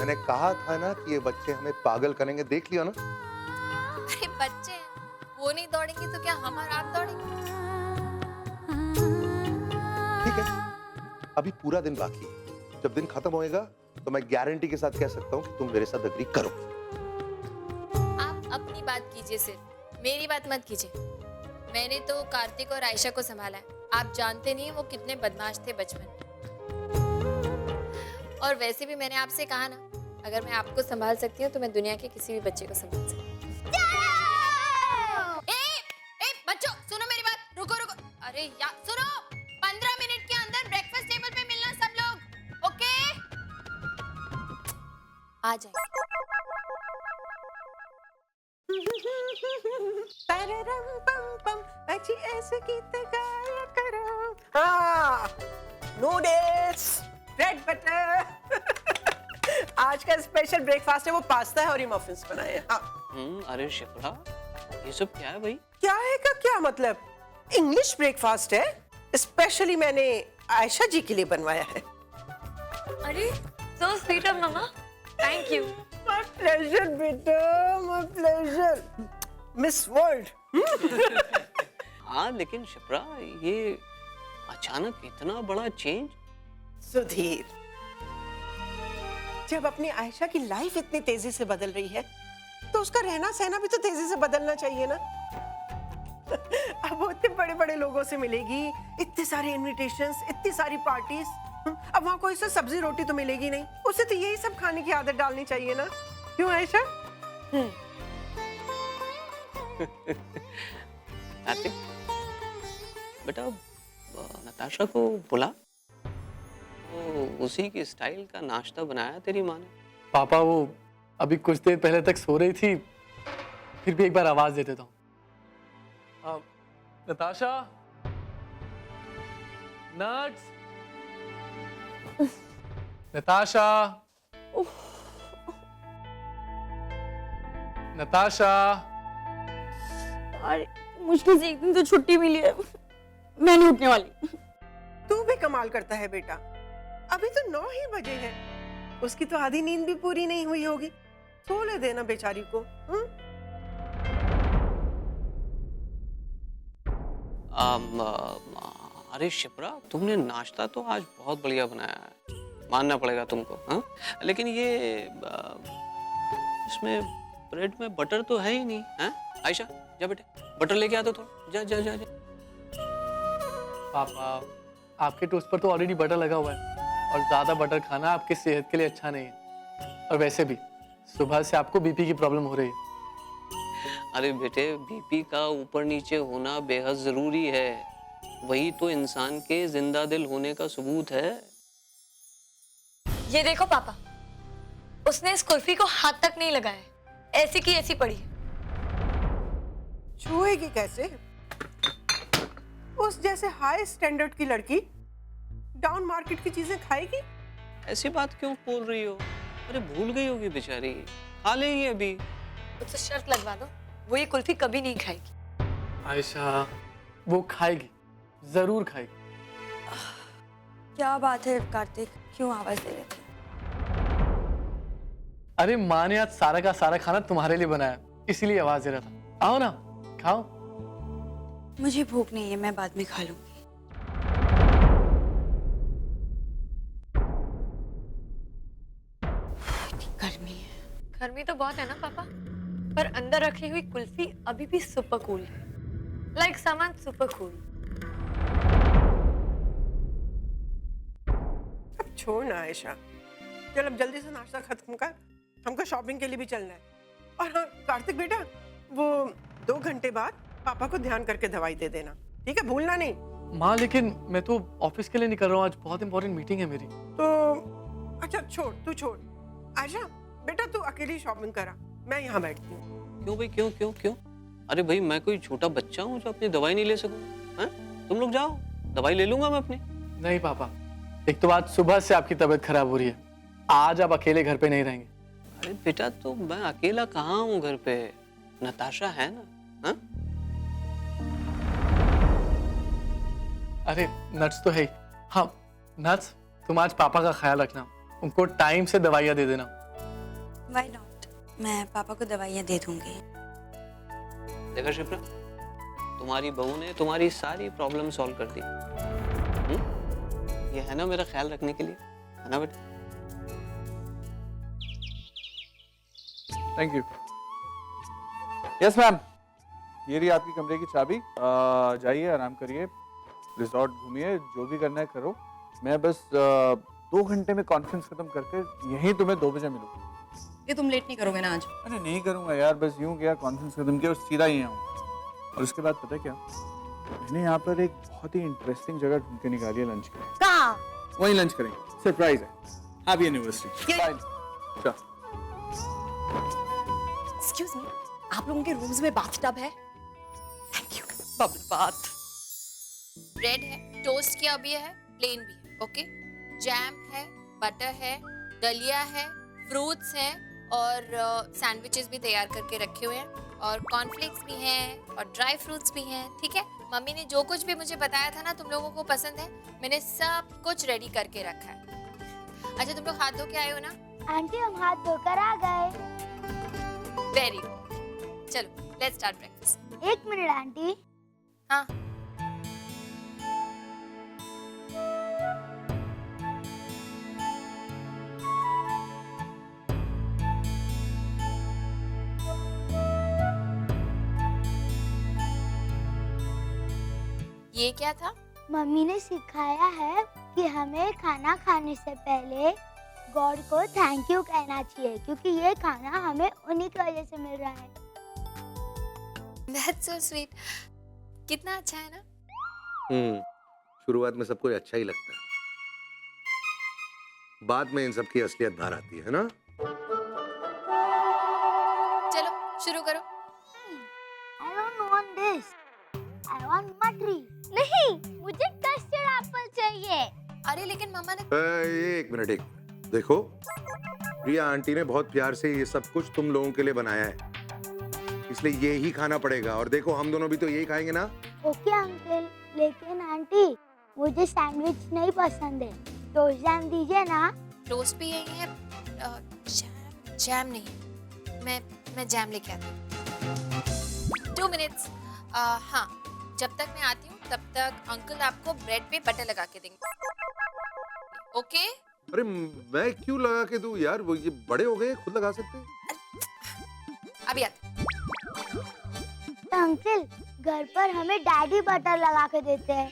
मैंने कहा था ना कि ये बच्चे हमें पागल करेंगे, देख लिया ना। अरे बच्चे हैं, वो नहीं दौड़ेंगे तो क्या हम और आप दौड़ेंगे? ठीक है, अभी पूरा दिन बाकी है। जब दिन खत्म होएगा तो मैं गारंटी के साथ कह सकता हूँ कि तुम मेरे साथ अग्री करो। आप अपनी बात कीजिए, सिर्फ मेरी बात मत कीजिए। मैंने तो कार्तिक और आयशा को संभाला है। आप जानते नहीं वो कितने बदमाश थे बचपन में। और वैसे भी मैंने आपसे कहा ना, अगर मैं आपको संभाल सकती हूँ तो मैं दुनिया के किसी भी बच्चे को संभाल सकती हूँ। बच्चों सुनो मेरी बात, रुको रुको। अरे यार सुनो, 15 मिनट के अंदर ब्रेकफास्ट टेबल पे मिलना सब लोग, ओके? आ जाए। ऐसे गीत गाया करो। हाँ, नूडल्स, ब्रेड बटर। आज का स्पेशल ब्रेकफास्ट है, वो पास्ता है और ये मफिन्स बनाए हैं। हाँ। अरे शिप्रा, ये सब क्या है भाई? क्या है का क्या मतलब? इंग्लिश ब्रेकफास्ट है, स्पेशली मैंने आयशा जी के लिए बनवाया है। अरे so sweet of mama, thank you. My pleasure बेटा, my pleasure. Miss world. हाँ लेकिन शिप्रा, ये अचानक इतना बड़ा चेंज? सुधीर, जब अपनी आयशा की लाइफ इतनी तेजी से बदल रही है तो उसका रहना सहना भी तो तेजी से बदलना चाहिए ना। अब वो इतने बड़े बड़े लोगों से मिलेगी, इतने सारे इनविटेशंस, इतनी सारी पार्टीज। अब वहाँ कोई सा सब्जी रोटी तो मिलेगी नहीं, उसे तो यही सब खाने की आदत डालनी चाहिए ना, क्यों आयशा? कार्तिक, बेटा नताशा को बुला, तो उसी की स्टाइल का नाश्ता बनाया तेरी माँ ने। पापा वो अभी कुछ देर पहले तक सो रही थी, फिर भी एक बार आवाज दे देता हूँ। नताशा, नट्स, नताशा, नताशा। अरे मुश्किल से एक दिन तो छुट्टी मिली है, मैं नहीं उठने वाली। तू भी कमाल करता है बेटा, अभी तो 9 ही बजे हैं, उसकी तो आधी नींद भी पूरी नहीं हुई होगी। सो ले देना बेचारी को। अरे शिप्रा, तुमने नाश्ता तो आज बहुत बढ़िया बनाया है, मानना पड़ेगा तुमको। हाँ, लेकिन ये इसमें ब्रेड में बटर तो है ही नहीं। हाँ आयशा, जा बेटे बटर लेके आ दो थोड़ा, जा जा जा जा। पापा, आपके टोस्ट पर तो ऑलरेडी बटर लगा हुआ है और ज्यादा बटर खाना आपकी सेहत के लिए अच्छा नहीं है। और वैसे भी सुबह से आपको बीपी की प्रॉब्लम हो रही है। अरे बेटे, बीपी का ऊपर नीचे होना बेहद जरूरी है, वही तो इंसान के जिंदा दिल होने का सबूत है। ये देखो पापा, उसने इस कुल्फी को हाथ तक नहीं लगाया, ऐसी की ऐसी पड़ी है। छुएगी कैसे? उस जैसे हाई स्टैंडर्ड की लड़की डाउन मार्केट की चीजें खाएगी? ऐसी बात क्यों बोल रही हो? अरे भूल गई होगी बेचारी, खा लेगी अभी। उससे शर्त लगवा दो, वो ये कुल्फी कभी नहीं खाएगी। आयशा, वो खाएगी, जरूर खाएगी। क्या बात है कार्तिक, क्यों आवाज दे रहे थे? अरे माँ ने आज सारा का सारा खाना तुम्हारे लिए बनाया, इसीलिए आवाज दे रहा था। आओ ना, खाओ। मुझे भूख नहीं है, मैं बाद में खा लूंगी। गर्मी है। गर्मी तो बहुत है ना पापा, पर अंदर रखी हुई कुल्फी अभी भी सुपर कूल है, लाइक सामान सुपर कूल। अब छोड़ ना आयशा, चल अब जल्दी से नाश्ता खत्म कर, हमको शॉपिंग के लिए भी चलना है। और हाँ कार्तिक बेटा, वो 2 घंटे बाद पापा को ध्यान करके दवाई दे देना, ठीक है? भूलना नहीं। माँ लेकिन मैं तो ऑफिस के लिए निकल रहा हूँ, आज बहुत इंपॉर्टेंट मीटिंग है मेरी। तो अच्छा छोड़, तू छोड़। आयशा बेटा, तू अकेली शॉपिंग करा, मैं यहाँ बैठती हूँ। क्यों भाई, क्यों क्यों क्यों? अरे भाई, मैं कोई छोटा बच्चा हूँ जो अपनी दवाई नहीं ले सकूँ? हाँ, तुम लोग जाओ, दवाई ले लूंगा मैं अपनी। नहीं पापा, एक तो बात, सुबह से आपकी तबीयत खराब हो रही है, आज आप अकेले घर पे नहीं रहेंगे। अरे बेटा, तो मैं अकेला कहाँ हूँ घर पे, नताशा है ना। हाँ? अरे नट्स तो है ही। हाँ नट्स, तुम आज पापा का ख्याल रखना, उनको टाइम से दवाइयाँ दे देना। व्हाई नॉट, मैं पापा को दवाइयाँ दे दूंगी। देखा शिप्रा, तुम्हारी बहू ने तुम्हारी सारी प्रॉब्लम सॉल्व कर दी। ये है ना मेरा ख्याल रखने के लिए, है ना बेटा? Thank you. यस मैम, ये रही आपकी कमरे की चाबी। जाइए, आराम करिए, रिजॉर्ट घूमिए, जो भी करना है करो। मैं बस 2 घंटे में कॉन्फ्रेंस खत्म करके यहीं तुम्हें 2 बजे मिलूंगा। ये तुम लेट नहीं करोगे ना आज? अरे नहीं करूंगा यार, बस यूं गया, कॉन्फ्रेंस खत्म किया और सीधा ही आऊँ। और उसके बाद पता है क्या, मैंने यहाँ पर एक बहुत ही इंटरेस्टिंग जगह ढूंढ के निकाली है लंच के लिए। कहाँ? वहीं लंच करेंगे, सरप्राइज है। Happy anniversary. एक्सक्यूज मी, आप लोगों के रूम्स में बाथटब है? Thank you. Bubble bath. Bread है, टोस्ट किया भी है, प्लेन भी है, ओके। जैम है, बटर है, दलिया है, फ्रूट्स हैं और सैंडविचेस भी तैयार करके रखे हुए हैं और कॉर्नफ्लेक्स भी हैं और ड्राई फ्रूट्स भी हैं, ठीक है। मम्मी ने जो कुछ भी मुझे बताया था ना तुम लोगों को पसंद है, मैंने सब कुछ रेडी करके रखा है। अच्छा तुम लोग हाथ धो के आए हो ना? आंटी हम हाथ धोकर आ गए। वेरी गुड, चलो let's start breakfast. 1 minute aunty. हाँ ये क्या था? मम्मी ने सिखाया है कि हमें खाना खाने से पहले गॉड को थैंक यू कहना चाहिए क्योंकि ये खाना हमें उन्हीं की वजह से मिल रहा है। That's so sweet. कितना अच्छा है ना? शुरुआत में सब कुछ अच्छा ही लगता है, बाद में इन सब की असलियत बाहर आती है ना। चलो शुरू करो। I don't want this. I want मटरी। नहीं, मुझे कस्टर्ड एप्पल चाहिए। अरे लेकिन मामा ने एक मिनट, देखो प्रिया आंटी ने बहुत प्यार से ये सब कुछ तुम लोगों के लिए बनाया है, इसलिए ये ही खाना पड़ेगा। और देखो हम दोनों भी तो यही खाएंगे ना। ओके अंकल, लेकिन आंटी मुझे सैंडविच नहीं पसंद है, तो जैम दीजिए ना। टोस्ट भी यही है, जैम नहीं, मैं जैम लेके आती हूँ। 2 मिनट्स। हाँ जब तक मैं आती हूँ तब तक अंकल आपको ब्रेड पे बटर लगा के देंगे, ओके? अरे मैं क्यों लगा के दूं यार, वो ये बड़े हो गए, खुद लगा सकते हैं। अभी आते। तो अंकल घर पर हमें डैडी बटर लगा के देते हैं।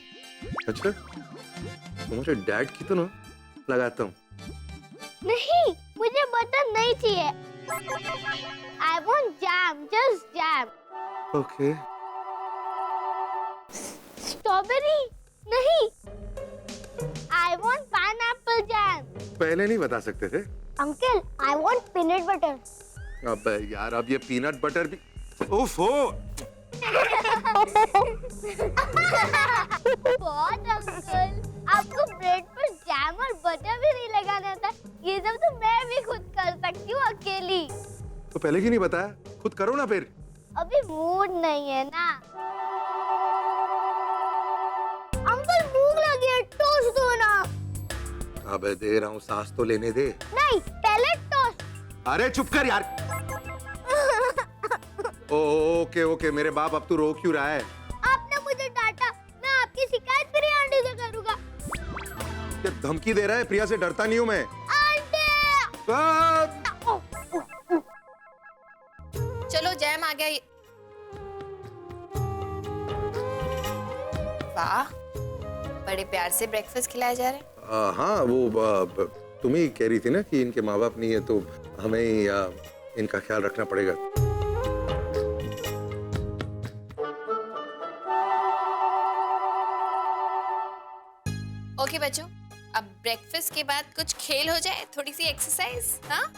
अच्छा तुम्हारे डैड की तो ना लगाता हूँ। नहीं, मुझे बटर नहीं चाहिए। I want jam, just jam. Okay strawberry नहीं, I want pineapple jam. पहले नहीं बता सकते थे? Uncle I want peanut butter. अब यार अब ये पीनट बटर भी ओफो। बहुत अंकल, आपको ब्रेड पर जैम और बटर भी नहीं लगाना था। ये सब तो मैं भी खुद कर सकती हूँ अकेली। तो पहले क्यों नहीं बताया? खुद करो ना फिर। अभी मूड नहीं है ना। अंकल भूख लगी है, टोस्ट दो ना। अबे दे रहा हूँ, सांस तो लेने दे। नहीं, पहले टोस्ट। अरे चुप कर यार। ओके ओके, मेरे बाप अब तू रो क्यों रहा है? आपने मुझे डांटा, मैं आपकी शिकायत प्रिया आंटी से करूंगा। ये धमकी दे रहा है? प्रिया से डरता नहीं हूँ मैं। आंटी! चलो जैम आ गया। वाह बड़े प्यार से ब्रेकफास्ट खिलाया जा रहा है। हाँ वो तुम ही कह रही थी ना कि इनके माँ बाप नहीं है तो हमें ही इनका ख्याल रखना पड़ेगा। ओके बच्चों, अब ब्रेकफास्ट के बाद कुछ खेल हो जाए, थोड़ी सी एक्सरसाइज। हाँ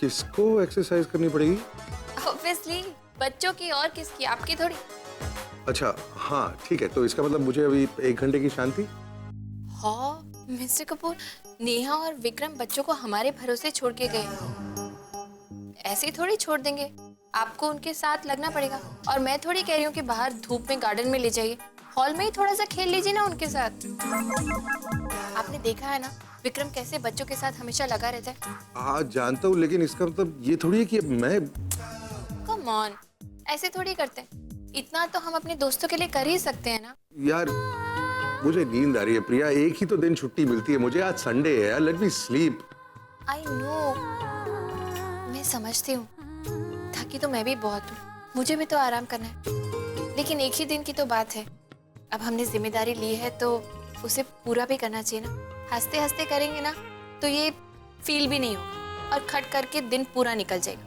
किसको एक्सरसाइज करनी पड़ेगी? ऑब्वियसली बच्चों की, और किसकी? आपकी थोड़ी। अच्छा हाँ ठीक है, तो इसका मतलब मुझे अभी 1 घंटे की शांति। हाँ मिस्टर कपूर, नेहा और विक्रम बच्चों को हमारे भरोसे छोड़ के गए, ऐसे ही थोड़ी छोड़ देंगे। आपको उनके साथ लगना पड़ेगा। और मैं थोड़ी कह रही हूँ कि बाहर धूप में गार्डन में ले जाइए, हॉल में ही थोड़ा सा खेल लीजिए ना उनके साथ। आपने देखा है ना विक्रम कैसे बच्चों के साथ हमेशा लगा रहता है। हाँ जानता हूँ, लेकिन इसका मतलब ये थोड़ी है कि मैं कम ऑन, ऐसे थोड़ी करते हैं। इतना तो हम अपने दोस्तों के लिए कर ही सकते हैं ना। यार मुझे नींद आ रही है प्रिया, एक ही तो दिन छुट्टी मिलती है मुझे, आज संडे है यार, let me sleep. I know, मैं समझती हूँ, थकी तो मैं भी बहुत हूँ, मुझे भी तो आराम करना है। लेकिन एक ही दिन की तो बात है, अब हमने जिम्मेदारी ली है तो उसे पूरा भी करना चाहिए ना। हंसते हंसते करेंगे ना तो ये फील भी नहीं होगा और खट करके दिन पूरा निकल जाएगा।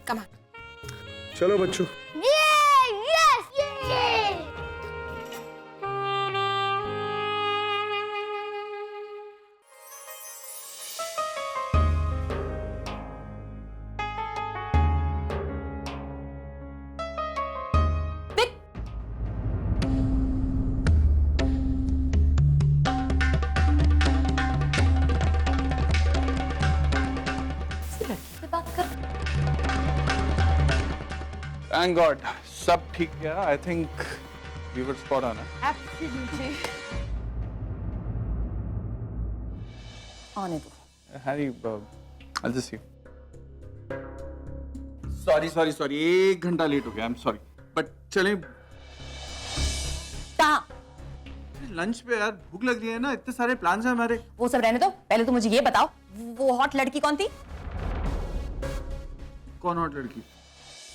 Come on. चलो बच्चों। यस से बात कर। थैंक गॉड सब ठीक गया। I think we were spot on. Absolutely. आने दो। Harry I just see. Sorry 1 घंटा लेट हो गया। आई एम सॉरी, बट चलें कहाँ? लंच पे यार, भूख लग रही है ना, इतने सारे प्लान्स हैं हमारे। वो सब रहने दो, पहले तो मुझे ये बताओ, वो हॉट लड़की कौन थी कौन हॉट लड़की?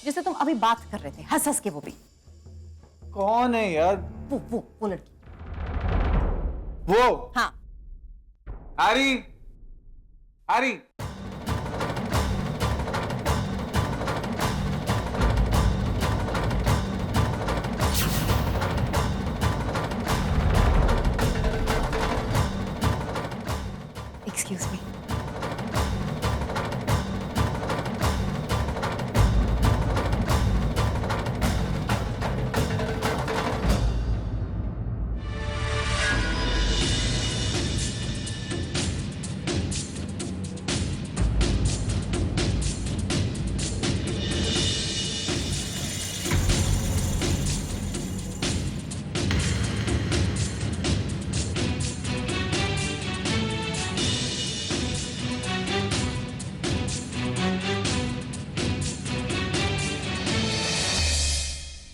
जिससे तुम अभी बात कर रहे थे, हंस हंस के? वो भी कौन है यार? वो लड़की। वो हाँ, हैरी हैरी एक्सक्यूज मी।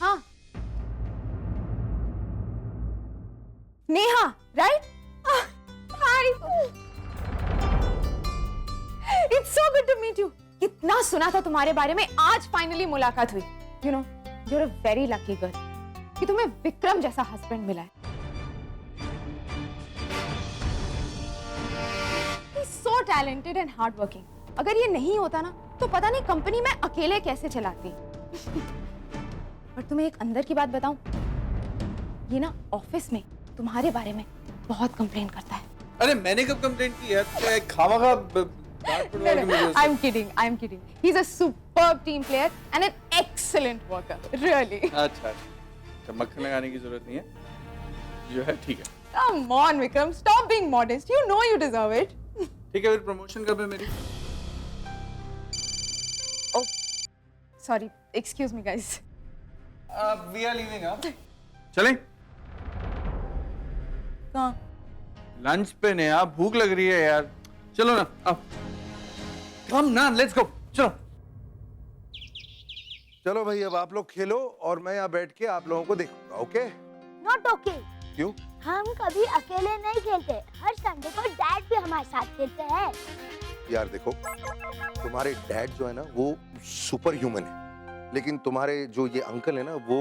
हाँ, Neha, right? Hi, it's so good to meet you. कितना सुना था तुम्हारे बारे में, आज फाइनली मुलाकात हुई। You know, you are a very lucky girl कि तुम्हें विक्रम जैसा हस्बैंड मिला है। So talented and hard working. अगर ये नहीं होता ना तो पता नहीं कंपनी में अकेले कैसे चलाती। पर तुम्हें एक अंदर की बात बताऊं, ये ना ऑफिस में तुम्हारे बारे में बहुत कंप्लेन करता है। अरे मैंने कब कंप्लेंट की यार? खामखा I'm kidding. He's a superb team player and an excellent worker, really. अच्छा, मक्खन लगाने की जरूरत नहीं है, जो है ठीक है। Come on, Vikram, stop being modest. You know you deserve it. ठीक है, फिर प्रमोशन कब है मेरी? Oh, sorry. Excuse me, guys. We are leaving, हाँ? चलें? कहाँ? लंच पे नया, भूख लग रही है यार। चलो ना, अब कम ना, लेट्स गो, चलो। चलो भाई, अब आप लोग खेलो और मैं यहाँ बैठ के आप लोगों को देखूंगा। ओके? Not okay. क्यों? हम कभी अकेले नहीं खेलते, हर संडे को डैड भी हमारे साथ खेलते हैं। यार देखो, तुम्हारे डैड जो है ना वो सुपर ह्यूमन है, लेकिन तुम्हारे जो ये अंकल है ना वो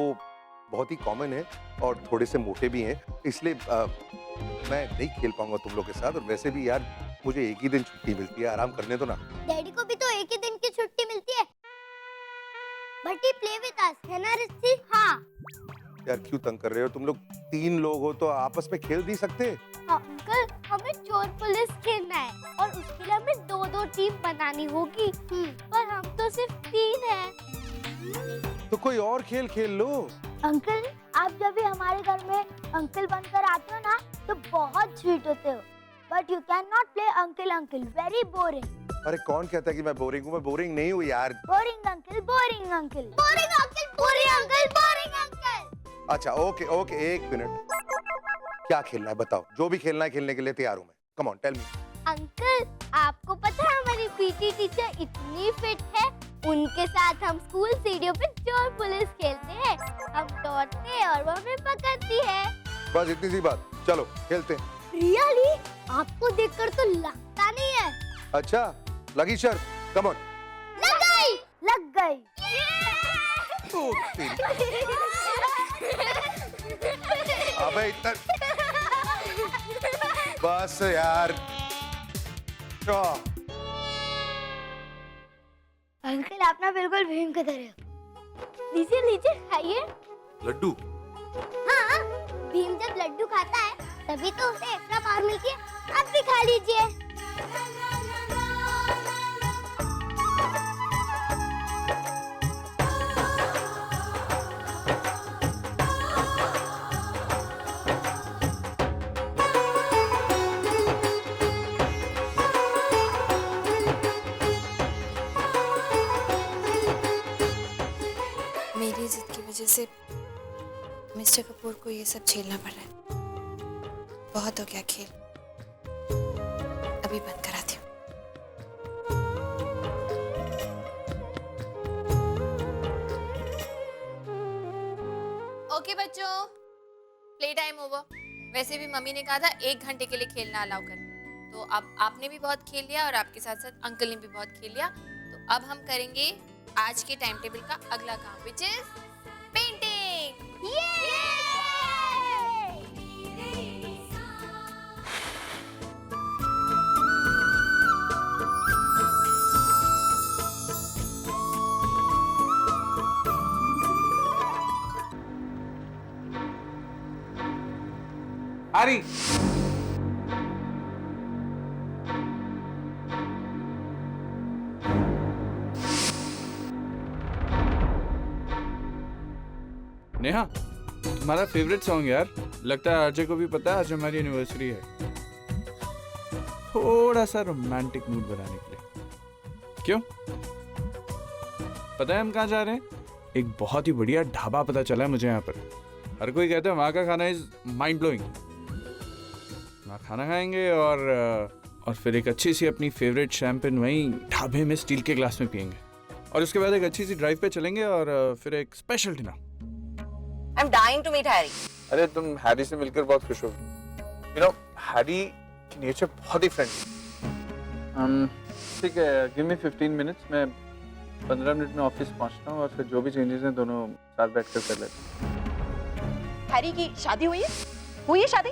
बहुत ही कॉमन है और थोड़े से मोटे भी हैं, इसलिए मैं नहीं खेल पाऊंगा तुम लोग के साथ। और वैसे भी यार मुझे एक ही दिन छुट्टी मिलती है, आराम करने दो ना। डैडी को भी तो एक ही दिन की छुट्टी मिलती है। But he play with us, है ना रिस्सी? हाँ। यार क्यों तंग कर रहे हो? तुम लोग 3 लोग हो तो आपस में खेल नहीं सकते? अंकल, हमें चोर पुलिस खेलना है और उसके लिए हमें 2-2 टीम बनानी होगी। पर हम तो सिर्फ 3 हैं। तो कोई और खेल खेल लो। अंकल, आप जब भी हमारे घर में अंकल बनकर आते हो ना तो बहुत स्वीट होते हो। But you can not play uncle uncle, very boring. अरे कौन कहता है कि मैं बोरिंग हूँ? मैं बोरिंग नहीं हूँ यार। Boring uncle, boring uncle, boring uncle, boring uncle, boring uncle. अच्छा ओके, एक मिनट। क्या खेलना है बताओ, जो भी खेलना है खेलने के लिए तैयार हूँ मैं। Come on tell me. Uncle, आपको पता है हमारी पीटी टीचर इतनी फिट है, उनके साथ हम स्कूल सीढ़ियों पे चोर पुलिस खेलते हैं। हम दौड़ते हैं और वो हमें पकड़ती है। बस इतनी सी बात, चलो खेलते हैं। रियली? आपको देखकर तो लगता नहीं है। अच्छा लगी शर्त, कम ऑन। लग गई, लग गई। अबे इतना बस यार। अंकल, आप ना बिल्कुल भीम की तरह हो। लीजिए लीजिए, खाइए। लड्डू? हाँ, भीम जब लड्डू खाता है तभी तो उसे एक्स्ट्रा पावर मिलती है। आप भी खा लीजिए। मेरी जिद की वजह से मिस्टर कपूर को ये सब झेलना पड़ रहा है। बहुत हो गया खेल, अभी बंद कराती हूँ। ओके बच्चों, प्ले टाइम ओवर। वैसे भी मम्मी ने कहा था 1 घंटे के लिए खेलना अलाउ कर, तो अब आपने भी बहुत खेल लिया और आपके साथ साथ अंकल ने भी बहुत खेल लिया। तो अब हम करेंगे आज के टाइम टेबल का अगला काम, विच इज पेंटिंग। हरी, नेहा, तुम्हारा फेवरेट सॉन्ग यार। लगता है आरजे को भी पता है आज हमारी एनिवर्सरी है। थोड़ा सा रोमांटिक मूड बनाने के लिए। क्यों? पता है हम कहाँ जा रहे हैं? एक बहुत ही बढ़िया ढाबा पता चला है मुझे यहाँ पर। हर कोई कहता है वहाँ का खाना इज माइंड ब्लोइंग। वहाँ खाना खाएंगे और फिर एक अच्छी सी अपनी फेवरेट शैम्पेन वहीं ढाबे में स्टील के ग्लास में पियेंगे। और उसके बाद एक अच्छी सी ड्राइव पे चलेंगे और फिर एक special dinner. I'm dying to meet Harry. अरे तुम हैरी से मिलकर बहुत खुश होगी। यू नो हैरी की नेचर बहुत ही फ्रेंडली। ठीक है, गिव मी 15 मिनट्स, मैं 15 मिनट में ऑफिस पहुंचता हूँ और फिर जो भी चेंजेस हैं दोनों साथ बैठकर कर लेते हैं। हैरी की शादी हुई है? हुई है शादी?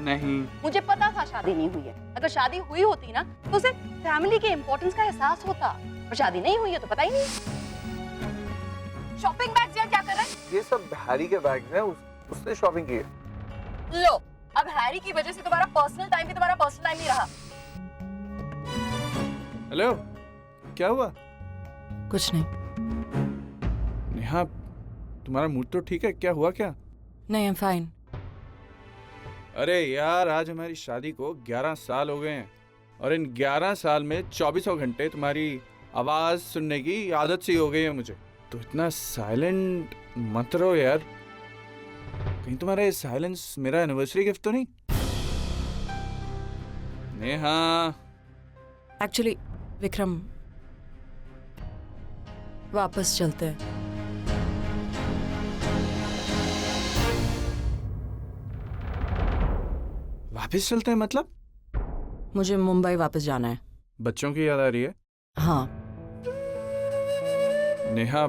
नहीं। मुझे पता था शादी नहीं हुई है। अगर शादी हुई होती ना तो उसे फैमिली के इम्पोर्टेंस का एहसास होता, पर शादी नहीं हुई है तो पता ही नहीं। शॉपिंग बैग्स यार क्या कर रहा है? ये सब हैरी के बैग्स हैं, उसने शॉपिंग की है। लो, अब हैरी की वजह से तुम्हारा पर्सनल टाइम भी तुम्हारा पर्सनल टाइम नहीं रहा। हेलो, क्या हुआ? कुछ नहीं। नेहा, तुम्हारा मूड तो ठीक है, क्या हुआ क्या? नहीं, आई एम फाइन। अरे यार, आज हमारी शादी को 11 साल हो गए हैं और इन 11 साल में 24 घंटे तुम्हारी आवाज सुनने की आदत सी हो गई है मुझे। तो इतना साइलेंट मत रहो यार। कहीं तुम्हारा ये साइलेंस मेरा एनिवर्सरी गिफ्ट तो नहीं? नेहा। एक्चुअली विक्रम, वापस चलते हैं। वापस चलते हैं मतलब? मुझे मुंबई वापस जाना है। बच्चों की याद आ रही है? हाँ। नेहा,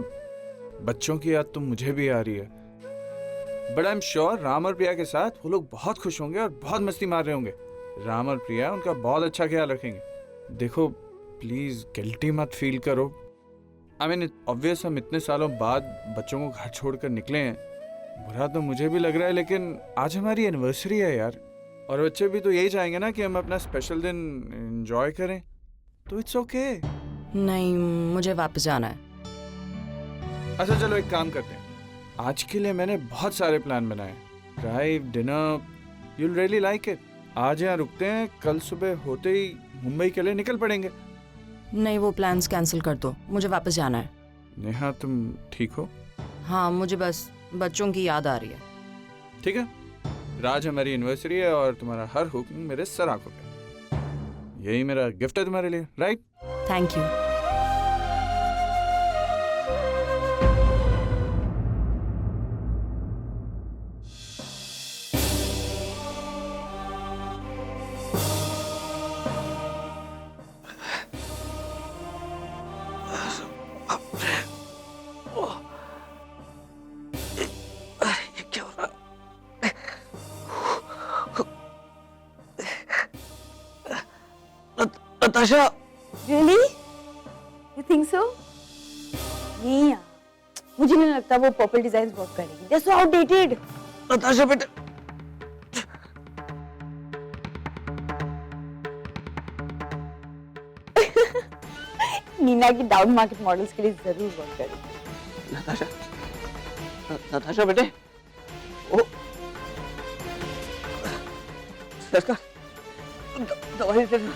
बच्चों की याद तो मुझे भी आ रही है, but I am sure Ram और प्रिया के साथ वो लोग बहुत खुश होंगे और बहुत मस्ती मार रहे होंगे। राम और प्रिया उनका बहुत अच्छा ख्याल रखेंगे। देखो प्लीज गिल्टी मत फील करो। आई मीन ऑब्वियस हम इतने सालों बाद बच्चों को घर छोड़कर निकले हैं, बुरा तो मुझे भी लग रहा है, लेकिन आज हमारी एनिवर्सरी है यार, और बच्चे भी तो यही चाहेंगे ना कि हम अपना स्पेशल दिन एंजॉय करें, तो इट्स ओके। नहीं, मुझे वापस जाना है। अच्छा चलो एक काम करते हैं, आज के लिए मैंने बहुत सारे प्लान बनाए। Drive, dinner, you'll really like it। आज यहाँ रुकते हैं, कल सुबह होते ही मुंबई के लिए निकल पड़ेंगे। नहीं, वो प्लान्स कैंसिल कर दो, मुझे वापस जाना है। नेहा तुम ठीक हो? हाँ, मुझे बस बच्चों की याद आ रही है। ठीक है, राज हमारी एनिवर्सरी है और तुम्हारा हर हुक्म मेरे सर आंखों पे। यही मेरा गिफ्ट है तुम्हारे लिए, right? Thank you. Natasha, really you think so? नहीं यार, मुझे नहीं लगता वो पर्पल डिजाइन वर्क करेगी। They are so outdated. Natasha बेटा, नीना की डाउन मार्केट मॉडल्स के लिए जरूर वर्क करेगी। नताशा, नताशा बेटे, ओ सर का दवाई दे दो।